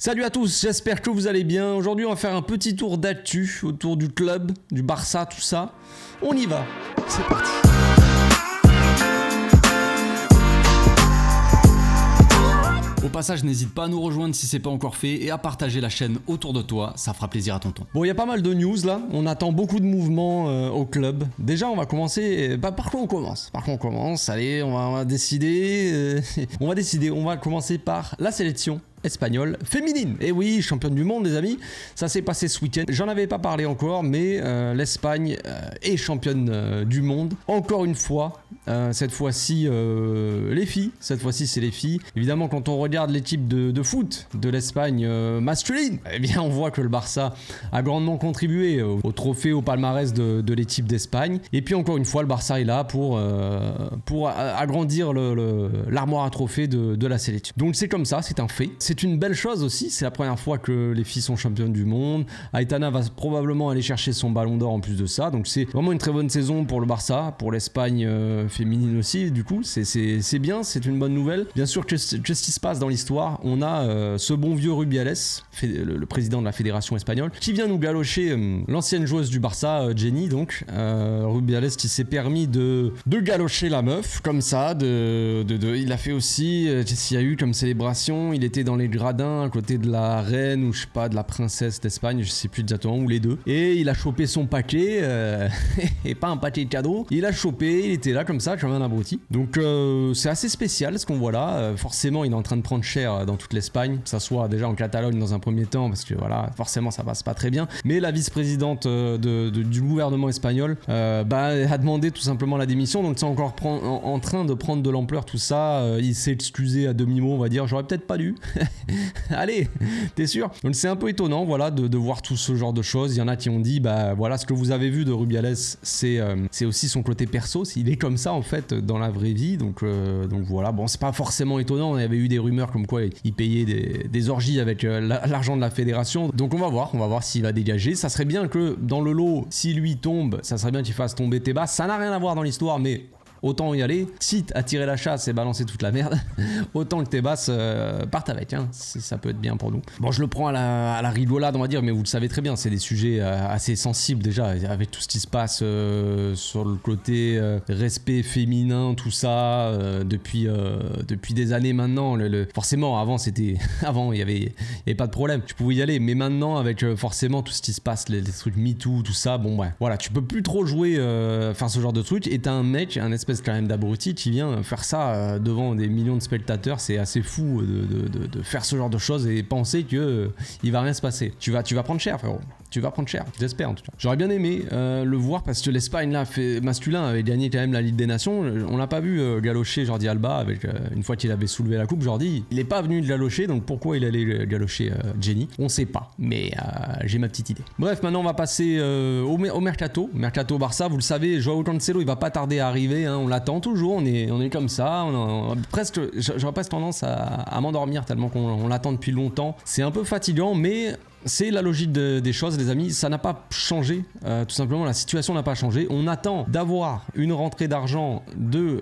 Salut à tous, j'espère que vous allez bien. Aujourd'hui on va faire un petit tour d'actu autour du club, du Barça, tout ça. On y va, c'est parti. Au passage, n'hésite pas à nous rejoindre si c'est pas encore fait et à partager la chaîne autour de toi, ça fera plaisir à tonton. Bon, il y a pas mal de news là, on attend beaucoup de mouvements au club. Déjà, on va commencer. Par quoi on commence? Allez, on va décider. On va commencer par la sélection espagnole féminine. Et oui, championne du monde les amis, ça s'est passé ce week-end. J'en avais pas parlé encore, mais l'Espagne est championne du monde. Encore une fois, cette fois-ci les filles, c'est les filles. Évidemment, quand on regarde l'équipe de foot de l'Espagne masculine, eh bien on voit que le Barça a grandement contribué au trophée, au palmarès de l'équipe d'Espagne. Et puis encore une fois, le Barça est là pour agrandir l'armoire à trophées de la sélection. Donc c'est comme ça, c'est un fait. C'est une belle chose aussi, c'est la première fois que les filles sont championnes du monde. Aitana va probablement aller chercher son ballon d'or en plus de ça, donc c'est vraiment une très bonne saison pour le Barça, pour l'Espagne féminine aussi. Du coup c'est bien, c'est une bonne nouvelle. Bien sûr que ce qui se passe dans l'histoire, on a ce bon vieux Rubiales, le président de la fédération espagnole, qui vient nous galocher l'ancienne joueuse du Barça, Jenny, donc Rubiales qui s'est permis de galocher la meuf comme ça, il a fait aussi, qu'est-ce qu'il y a eu comme célébration, il était dans les gradins à côté de la reine ou je sais pas, de la princesse d'Espagne, je sais plus exactement, ou les deux, et il a chopé son paquet et pas un paquet de cadeaux, il a chopé, il était là comme ça comme un abruti. Donc c'est assez spécial ce qu'on voit là. Forcément il est en train de prendre cher dans toute l'Espagne, que ça soit déjà en Catalogne dans un premier temps, parce que voilà, forcément ça passe pas très bien, mais la vice-présidente du gouvernement espagnol a demandé tout simplement la démission, donc c'est encore en train de prendre de l'ampleur tout ça. Il s'est excusé à demi-mot, on va dire, j'aurais peut-être pas dû. Allez, t'es sûr? Donc c'est un peu étonnant, voilà, de voir tout ce genre de choses. Il y en a qui ont dit, voilà, ce que vous avez vu de Rubiales, c'est aussi son côté perso. Il est comme ça en fait dans la vraie vie, donc voilà. Bon, c'est pas forcément étonnant. Il y avait eu des rumeurs comme quoi il payait des orgies avec l'argent de la fédération. Donc on va voir s'il va dégager. Ça serait bien que dans le lot, si lui tombe, ça serait bien qu'il fasse tomber Tebas. Ça n'a rien à voir dans l'histoire, mais autant y aller, quitte à tirer la chasse et balancer toute la merde, autant que Tebas parte avec, hein. Ça peut être bien pour nous. Bon, je le prends à la rigolade, on va dire, mais vous le savez très bien, c'est des sujets assez sensibles déjà, avec tout ce qui se passe sur le côté respect féminin, tout ça, depuis des années maintenant. Forcément, avant, il y avait pas de problème, tu pouvais y aller, mais maintenant, avec forcément tout ce qui se passe, les trucs MeToo, tout ça, bon, ouais, voilà, tu peux plus trop jouer, faire ce genre de trucs, et t'as un mec, un espèce quand même d'abruti qui vient faire ça devant des millions de spectateurs. C'est assez fou de faire ce genre de choses et penser que il va rien se passer. Tu vas prendre cher, frérot. Tu vas prendre cher, j'espère en tout cas. J'aurais bien aimé le voir, parce que l'Espagne là, masculin, avait gagné quand même la Ligue des Nations. On l'a pas vu galocher Jordi Alba avec une fois qu'il avait soulevé la coupe. Jordi, il est pas venu le galocher, donc pourquoi il allait galocher Jenny, on sait pas, mais j'ai ma petite idée. Bref, maintenant on va passer au mercato Barça. Vous le savez, Joao Cancelo il va pas tarder à arriver, hein. On l'attend toujours, on est comme ça, j'aurais presque tendance à m'endormir tellement qu'on l'attend depuis longtemps. C'est un peu fatigant, mais c'est la logique des choses, les amis. Ça n'a pas changé, tout simplement la situation n'a pas changé. On attend d'avoir une rentrée d'argent de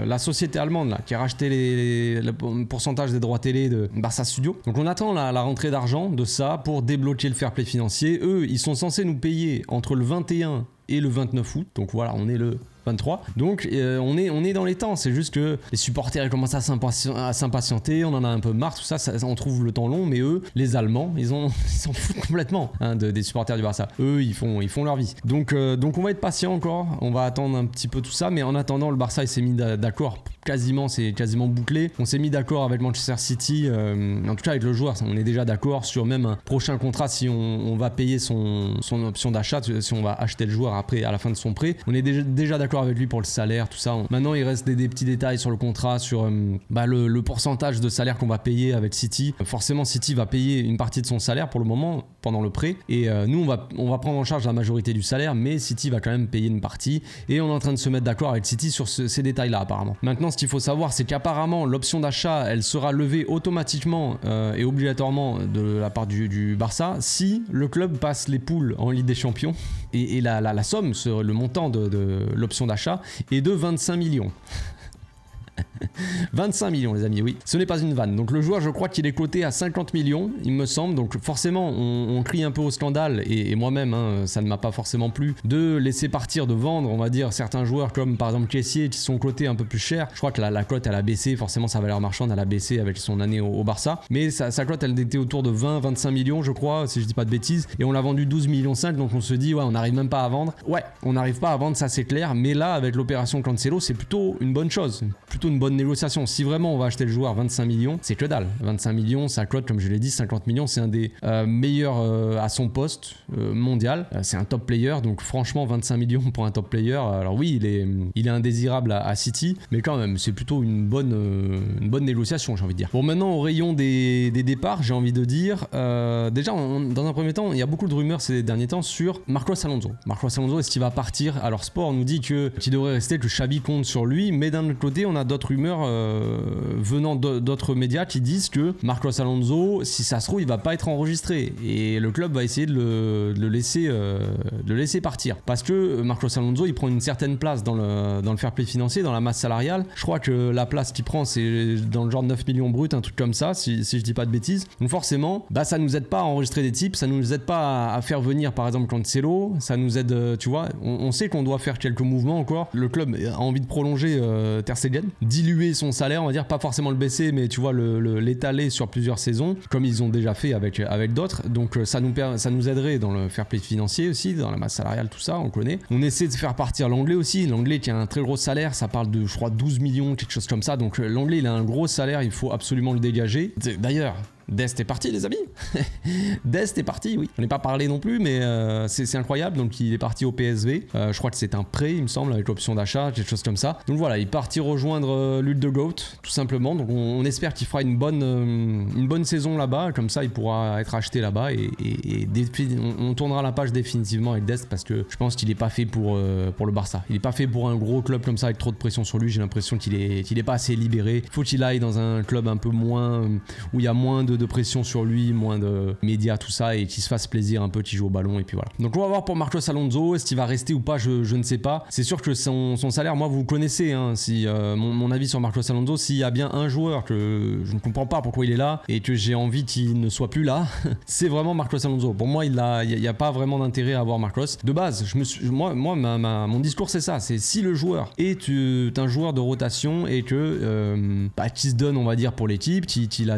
la société allemande là, qui a racheté le pourcentage des droits télé de Barça Studio. Donc on attend la rentrée d'argent de ça pour débloquer le fair play financier. Eux, ils sont censés nous payer entre le 21 et le 29 août. Donc voilà, on est le 23. Donc on est dans les temps, c'est juste que les supporters ils commencent à s'impatienter, on en a un peu marre, tout ça, on trouve le temps long, mais eux, les Allemands, ils s'en foutent complètement, hein, des supporters du Barça. Eux, ils font leur vie. Donc on va être patient encore, on va attendre un petit peu tout ça, mais en attendant, le Barça il s'est mis d'accord, c'est quasiment bouclé. On s'est mis d'accord avec Manchester City, en tout cas avec le joueur, on est déjà d'accord sur même un prochain contrat si on va payer son option d'achat, si on va acheter le joueur après à la fin de son prêt. On est déjà d'accord avec lui pour le salaire, tout ça. Maintenant, il reste des petits détails sur le contrat, sur le pourcentage de salaire qu'on va payer avec City. Forcément, City va payer une partie de son salaire pour le moment, pendant le prêt. Et nous, on va prendre en charge la majorité du salaire, mais City va quand même payer une partie. Et on est en train de se mettre d'accord avec City sur ces détails-là, apparemment. Maintenant, ce qu'il faut savoir, c'est qu'apparemment, l'option d'achat, elle sera levée automatiquement et obligatoirement de la part du Barça si le club passe les poules en Ligue des Champions. Et la somme, le montant de l'option d'achat est de 25 millions. 25 millions les amis, oui. Ce n'est pas une vanne. Donc le joueur, je crois qu'il est coté à 50 millions, il me semble. Donc forcément, on crie un peu au scandale, et moi-même, hein, ça ne m'a pas forcément plu, de laisser partir, de vendre, on va dire, certains joueurs comme par exemple Kessié, qui sont cotés un peu plus cher. Je crois que la cote, elle a baissé, forcément sa valeur marchande, elle a baissé avec son année au Barça. Mais sa cote, elle était autour de 20-25 millions, je crois, si je dis pas de bêtises. Et on l'a vendu 12 millions 5, donc on se dit, ouais, on n'arrive même pas à vendre. Ouais, on n'arrive pas à vendre, ça c'est clair. Mais là, avec l'opération Cancelo, c'est plutôt une bonne chose, plutôt une bonne négociation. Si vraiment on va acheter le joueur 25 millions, c'est que dalle. 25 millions, sa cote, comme je l'ai dit, 50 millions, c'est un des meilleurs à son poste mondial. C'est un top player, donc franchement, 25 millions pour un top player. Alors oui, il est indésirable à City, mais quand même, c'est plutôt une bonne négociation, j'ai envie de dire. Bon, maintenant, au rayon des départs, j'ai envie de dire, déjà, dans un premier temps, il y a beaucoup de rumeurs ces derniers temps sur Marcos Alonso. Marcos Alonso, est-ce qu'il va partir? Alors, Sport nous dit qu'il devrait rester, que Xavi compte sur lui, mais d'un autre côté, on a d'autres rumeurs venant d'autres médias qui disent que Marcos Alonso, si ça se trouve, il va pas être enregistré, et le club va essayer de le laisser partir. Parce que Marcos Alonso, il prend une certaine place dans le fair play financier, dans la masse salariale. Je crois que la place qu'il prend, c'est dans le genre de 9 millions bruts, un truc comme ça, si je dis pas de bêtises. Donc forcément, ça nous aide pas à enregistrer des types, ça nous aide pas à faire venir par exemple Cancelo, ça nous aide, tu vois, on sait qu'on doit faire quelques mouvements encore. Le club a envie de prolonger Ter Stegen, diluer son salaire, on va dire, pas forcément le baisser, mais tu vois, l'étaler sur plusieurs saisons, comme ils ont déjà fait avec d'autres. Donc ça nous aiderait dans le fair play financier aussi, dans la masse salariale, tout ça, on connaît. On essaie de faire partir l'anglais aussi, l'anglais qui a un très gros salaire, ça parle de, je crois, 12 millions, quelque chose comme ça. Donc l'anglais, il a un gros salaire, il faut absolument le dégager. D'ailleurs, Dest est parti, les amis. Dest est parti, oui. On n'est pas parlé non plus, mais c'est incroyable. Donc il est parti au PSV. Je crois que c'est un prêt, il me semble, avec l'option d'achat, quelque chose comme ça. Donc voilà, il est parti rejoindre l'huile de Goat, tout simplement. Donc on espère qu'il fera une bonne saison là-bas. Comme ça, il pourra être acheté là-bas et on tournera la page définitivement avec Dest, parce que je pense qu'il n'est pas fait pour le Barça. Il n'est pas fait pour un gros club comme ça avec trop de pression sur lui. J'ai l'impression qu'il est pas assez libéré. Il faut qu'il aille dans un club un peu moins, où il y a moins de pression sur lui, moins de médias, tout ça, et qu'il se fasse plaisir un peu, qu'il joue au ballon, et puis voilà. Donc on va voir pour Marcos Alonso, est-ce qu'il va rester ou pas, je ne sais pas. C'est sûr que son salaire, moi, vous connaissez, hein, si mon avis sur Marcos Alonso, s'il y a bien un joueur que je ne comprends pas pourquoi il est là et que j'ai envie qu'il ne soit plus là, c'est vraiment Marcos Alonso. Pour moi, il y a pas vraiment d'intérêt à avoir Marcos. De base, mon discours, c'est ça, c'est si le joueur est un joueur de rotation et que qui se donne, on va dire, pour l'équipe, qu'il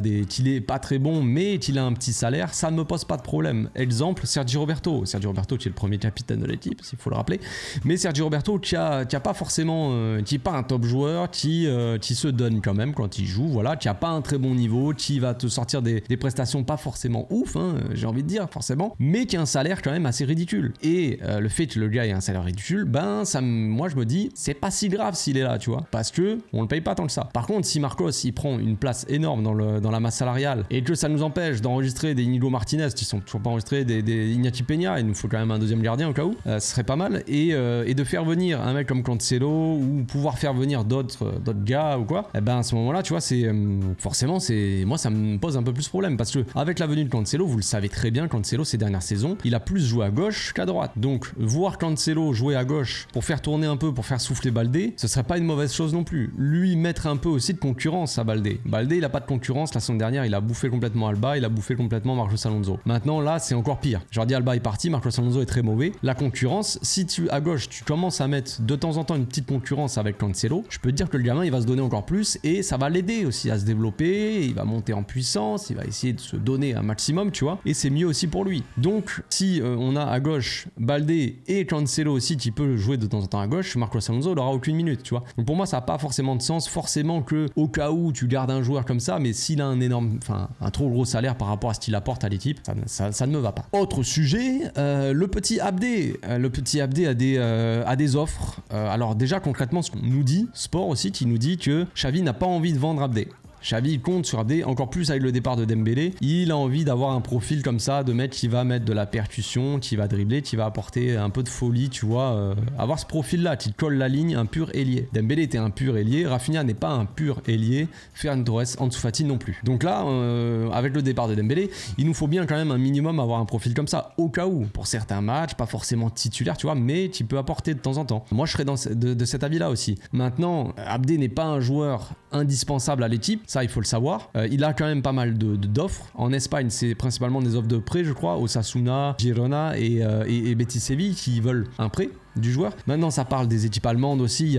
est pas très bon, mais qu'il a un petit salaire, ça ne me pose pas de problème. Exemple, Sergio Roberto qui est le premier capitaine de l'équipe, s'il faut le rappeler, mais Sergio Roberto qui a pas forcément, qui est pas un top joueur, qui se donne quand même quand il joue, voilà, qui a pas un très bon niveau, qui va te sortir des prestations pas forcément ouf, hein, j'ai envie de dire, forcément, mais qui a un salaire quand même assez ridicule. Et le fait que le gars ait un salaire ridicule, moi je me dis, c'est pas si grave s'il est là, tu vois, parce que on le paye pas tant que ça. Par contre, si Marcos il prend une place énorme dans la masse salariale, et que ça nous empêche d'enregistrer des Inigo Martinez qui sont toujours pas enregistrés, des Iñaki Peña, il nous faut quand même un deuxième gardien au cas où, ce serait pas mal, et de faire venir un mec comme Cancelo, ou pouvoir faire venir d'autres gars ou quoi, à ce moment là, tu vois, forcément moi ça me pose un peu plus problème, parce que avec la venue de Cancelo, vous le savez très bien, Cancelo ces dernières saisons, il a plus joué à gauche qu'à droite. Donc voir Cancelo jouer à gauche pour faire tourner un peu, pour faire souffler Baldé, ce serait pas une mauvaise chose non plus. Lui mettre un peu aussi de concurrence à Baldé. Baldé, il a pas de concurrence, la saison dernière il a bouffé complètement Alba, il a bouffé complètement Marcos Alonso. Maintenant là, c'est encore pire. Jordi Alba est parti, Marcos Alonso est très mauvais. La concurrence, si à gauche tu commences à mettre de temps en temps une petite concurrence avec Cancelo, je peux te dire que le gamin il va se donner encore plus, et ça va l'aider aussi à se développer, il va monter en puissance, il va essayer de se donner un maximum, tu vois, et c'est mieux aussi pour lui. Donc si on a à gauche Baldé et Cancelo aussi qui peut jouer de temps en temps à gauche, Marcos Alonso il aura aucune minute, tu vois. Donc pour moi ça n'a pas forcément de sens, forcément que au cas où tu gardes un joueur comme ça, mais s'il a un trop gros salaire par rapport à ce qu'il apporte à l'équipe, ça ne me va pas. Autre sujet, le petit Abdé. Le petit Abdé a des offres. Alors déjà concrètement, ce qu'on nous dit, Sport aussi, qui nous dit que Xavi n'a pas envie de vendre Abdé. Xavi compte sur Abdé, encore plus avec le départ de Dembélé. Il a envie d'avoir un profil comme ça, de mec qui va mettre de la percussion, qui va dribbler, qui va apporter un peu de folie, tu vois. Avoir ce profil-là, qui colle la ligne, un pur ailier. Dembélé était un pur ailier, Rafinha n'est pas un pur ailier, Ferran Torres, Ansu Fati non plus. Donc là, avec le départ de Dembélé, il nous faut bien quand même un minimum avoir un profil comme ça, au cas où, pour certains matchs, pas forcément titulaire, tu vois, mais qui peut apporter de temps en temps. Moi, je serais de cet avis-là aussi. Maintenant, Abdé n'est pas un joueur indispensable à l'équipe, ça il faut le savoir. Il a quand même pas mal d'offres. En Espagne, c'est principalement des offres de prêt, je crois, Osasuna, Girona et Betis Séville qui veulent un prêt du joueur. Maintenant, ça parle des équipes allemandes aussi.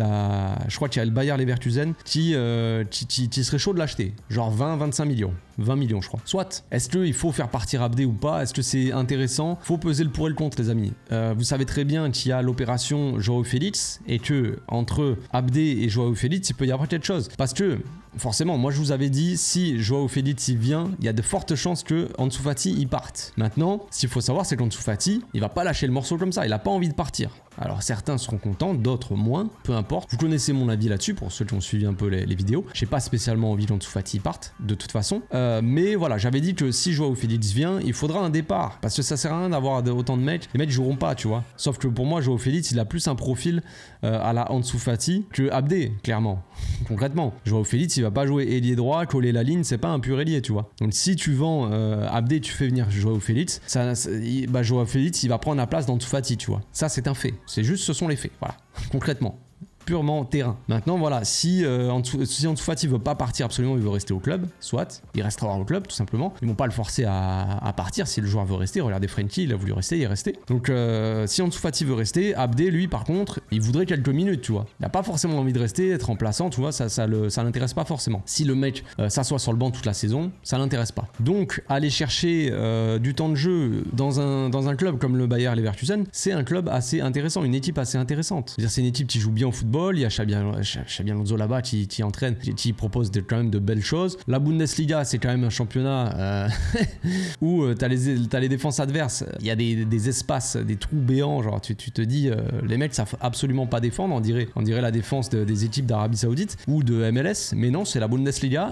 Je crois qu'il y a le Bayer Leverkusen qui serait chaud de l'acheter. Genre 20-25 millions. 20 millions, je crois. Soit, est-ce qu'il faut faire partir Abdé ou pas? Est-ce que c'est intéressant? Faut peser le pour et le contre, les amis. Vous savez très bien qu'il y a l'opération Joao Félix et que entre Abdé et Joao Félix, il peut y avoir quelque chose. Parce que forcément, moi je vous avais dit, si Joao Félix il vient, il y a de fortes chances que Ansu Fati il parte. Maintenant, ce qu'il faut savoir, c'est qu'Ansu Fati, il va pas lâcher le morceau comme ça, il a pas envie de partir. Alors certains seront contents, d'autres moins, peu importe. Vous connaissez mon avis là-dessus pour ceux qui ont suivi un peu les vidéos. J'ai pas spécialement envie qu'Ansu Fati parte, de toute façon. Mais voilà, j'avais dit que si Joao Félix vient, il faudra un départ. Parce que ça sert à rien d'avoir autant de mecs. Les mecs joueront pas, tu vois. Sauf que pour moi, Joao Félix, il a plus un profil à la Ansu Fati que Abdé, clairement. Concrètement. Joao Félix, il va pas jouer ailier droit, coller la ligne, c'est pas un pur ailier, tu vois. Donc si tu vends Abdé, tu fais venir Joao Félix, Joao Félix, il va prendre la place d'Ansu Fati, tu vois. Ça, c'est un fait. C'est juste, ce sont les faits. Voilà. Concrètement. Purement terrain. Maintenant, voilà, si Ansu Fati veut pas partir absolument, il veut rester au club, soit, il restera au club, tout simplement. Ils vont pas le forcer à partir si le joueur veut rester. Regardez Frenkie, il a voulu rester, il est resté. Donc, si Ansu Fati veut rester, Abdé, lui, par contre, il voudrait quelques minutes, tu vois. Il a pas forcément envie de rester, être remplaçant, tu vois, ça l'intéresse pas forcément. Si le mec s'assoit sur le banc toute la saison, ça l'intéresse pas. Donc, aller chercher du temps de jeu dans un club comme le Bayer Leverkusen, c'est un club assez intéressant, une équipe assez intéressante. C'est-à-dire, c'est une équipe qui joue bien au football. Il y a Xabi Alonso là-bas qui entraîne, qui propose quand même de belles choses. La Bundesliga, c'est quand même un championnat où t'as les défenses adverses. Il y a des espaces, des trous béants. Genre, tu te dis, les mecs savent absolument pas défendre. On dirait la défense des équipes d'Arabie Saoudite ou de MLS. Mais non, c'est la Bundesliga.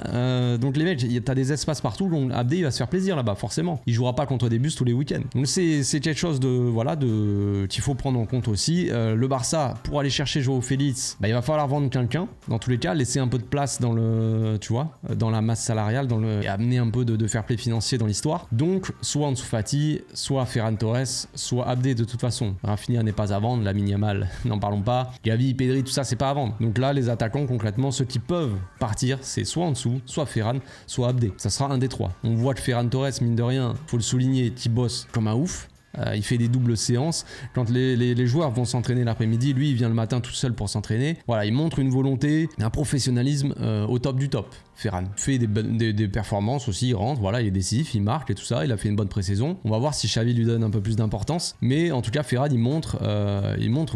Donc les mecs, t'as des espaces partout. Donc Abdé, il va se faire plaisir là-bas, forcément. Il jouera pas contre des bus tous les week-ends. Donc c'est quelque chose qu'il faut prendre en compte aussi. Le Barça, pour aller chercher Joao Félix, il va falloir vendre quelqu'un, dans tous les cas, laisser un peu de place dans la masse salariale, et amener un peu de fair play financier dans l'histoire. Donc, soit Ansu Fati, soit Ferran Torres, soit Abdé de toute façon. Rafinha n'est pas à vendre, Lamine Yamal, n'en parlons pas. Gavi, Pedri, tout ça, c'est pas à vendre. Donc là, les attaquants, concrètement, ceux qui peuvent partir, c'est soit Ansu, soit Ferran, soit Abdé. Ça sera un des trois. On voit que Ferran Torres, mine de rien, faut le souligner, qui bosse comme un ouf. Il fait des doubles séances. Quand les joueurs vont s'entraîner l'après-midi, lui il vient le matin tout seul pour s'entraîner. Voilà, il montre une volonté, un professionnalisme au top du top. Ferran fait des performances aussi, il rentre, voilà, il est décisif, il marque et tout ça, il a fait une bonne pré-saison. On va voir si Xavi lui donne un peu plus d'importance, mais en tout cas Ferran il montre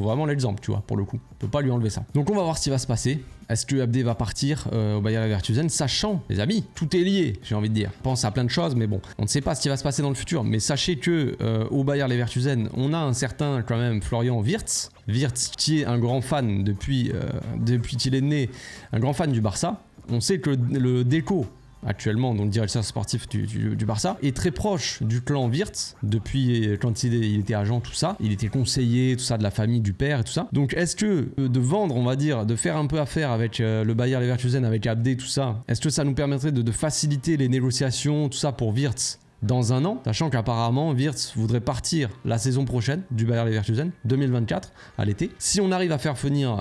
vraiment l'exemple, tu vois, pour le coup. On peut pas lui enlever ça. Donc on va voir ce qui va se passer. Est-ce que Abdé va partir au Bayer Leverkusen, sachant, les amis, tout est lié, j'ai envie de dire. On pense à plein de choses, mais bon, on ne sait pas ce qui va se passer dans le futur. Mais sachez que au Bayer Leverkusen, on a un certain quand même Florian Wirtz. Wirtz qui est un grand fan depuis qu'il est né, un grand fan du Barça. On sait que le Deco, actuellement, donc le directeur sportif du Barça, est très proche du clan Wirtz depuis quand il était agent, tout ça. Il était conseiller, tout ça, de la famille du père et tout ça. Donc est-ce que de vendre, on va dire, de faire un peu affaire avec le Bayer Leverkusen, avec Abdé, tout ça, est-ce que ça nous permettrait de faciliter les négociations, tout ça pour Wirtz dans un an, sachant qu'apparemment Wirtz voudrait partir la saison prochaine du Bayer Leverkusen, 2024, à l'été. Si on arrive à faire venir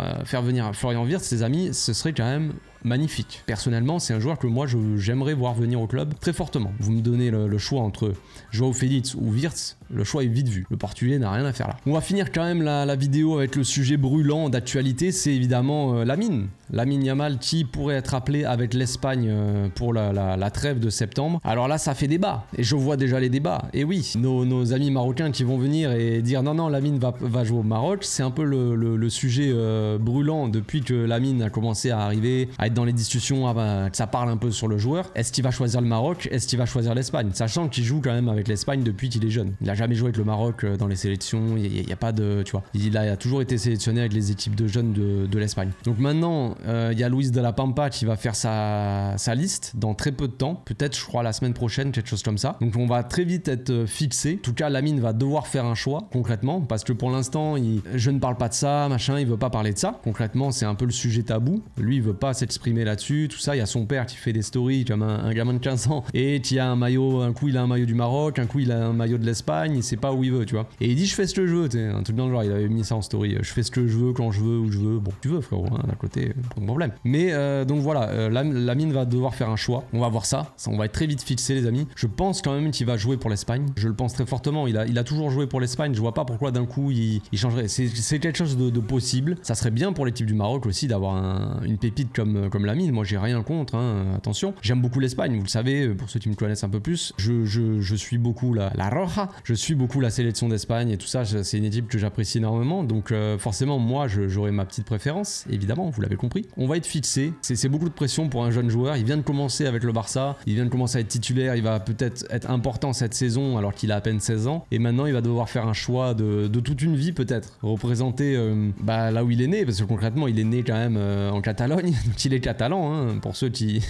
Florian Wirtz, les amis, ce serait quand même magnifique. Personnellement, c'est un joueur que moi j'aimerais voir venir au club très fortement. Vous me donnez le choix entre Joao Félix ou Wirtz, le choix est vite vu. Le Portugais n'a rien à faire là. On va finir quand même la vidéo avec le sujet brûlant d'actualité, c'est évidemment Lamine Yamal qui pourrait être appelé avec l'Espagne pour la trêve de septembre. Alors là, ça fait débat et je vois déjà les débats. Et oui, nos amis marocains qui vont venir et dire non, Lamine va jouer au Maroc, c'est un peu le sujet brûlant depuis que Lamine a commencé à arriver, à être dans les discussions, que ça parle un peu sur le joueur. Est-ce qu'il va choisir le Maroc? Est-ce qu'il va choisir l'Espagne? Sachant qu'il joue quand même avec l'Espagne depuis qu'il est jeune. Il a jamais joué avec le Maroc dans les sélections, il y a pas de, tu vois. Il a toujours été sélectionné avec les équipes de jeunes de l'Espagne. Donc maintenant, il y a Luis de la Pampa qui va faire sa liste dans très peu de temps. Peut-être, je crois, la semaine prochaine, quelque chose comme ça. Donc on va très vite être fixé. En tout cas, Lamine va devoir faire un choix, concrètement, parce que pour l'instant, je ne parle pas de ça, machin, il veut pas parler de ça. Concrètement, c'est un peu le sujet tabou. Lui, il veut pas s'exprimer là-dessus, tout ça. Il y a son père qui fait des stories comme un gamin de 15 ans et qui a un maillot, un coup il a un maillot du Maroc, un coup il a un maillot de l'Espagne. l'Espagne, il sait pas où il veut, tu vois. Et il dit je fais ce que je veux, tu sais, un truc dans le genre, il avait mis ça en story, je fais ce que je veux, quand je veux, où je veux. Bon, tu veux frérot, hein, d'un côté, pas de problème. Mais donc voilà, Lamine va devoir faire un choix. On va voir ça, on va être très vite fixé les amis. Je pense quand même qu'il va jouer pour l'Espagne. Je le pense très fortement. Il a toujours joué pour l'Espagne. Je vois pas pourquoi d'un coup il changerait. C'est quelque chose de possible. Ça serait bien pour l'équipe du Maroc aussi d'avoir une pépite comme Lamine. Moi j'ai rien contre, hein, attention. J'aime beaucoup l'Espagne, vous le savez, pour ceux qui me connaissent un peu plus. Je suis beaucoup la Roja. Je suis beaucoup la sélection d'Espagne et tout ça. C'est une équipe que j'apprécie énormément. Donc forcément moi j'aurai ma petite préférence, évidemment, vous l'avez compris. On va être fixé. C'est beaucoup de pression pour un jeune joueur. Il vient de commencer avec le Barça. Il vient de commencer à être titulaire. Il va peut-être être important cette saison alors qu'il a à peine 16 ans. Et maintenant il va devoir faire un choix de toute une vie peut-être. Représenter là où il est né, parce que concrètement il est né quand même en Catalogne. Donc il est catalan, hein, pour ceux qui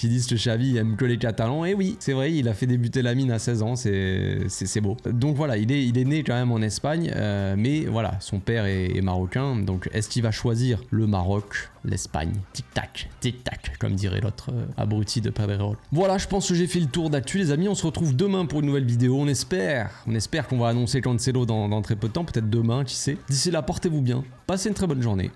disent que Xavi aime que les Catalans. Et oui, c'est vrai, il a fait débuter Lamine à 16 ans. C'est beau. Donc voilà, il est né quand même en Espagne. Mais voilà, son père est marocain. Donc est-ce qu'il va choisir le Maroc, l'Espagne? Tic-tac, comme dirait l'autre abruti de Pedrerol. Voilà, je pense que j'ai fait le tour d'actu les amis. On se retrouve demain pour une nouvelle vidéo. On espère qu'on va annoncer Cancelo dans très peu de temps, peut-être demain, qui sait. D'ici là, portez-vous bien, passez une très bonne journée.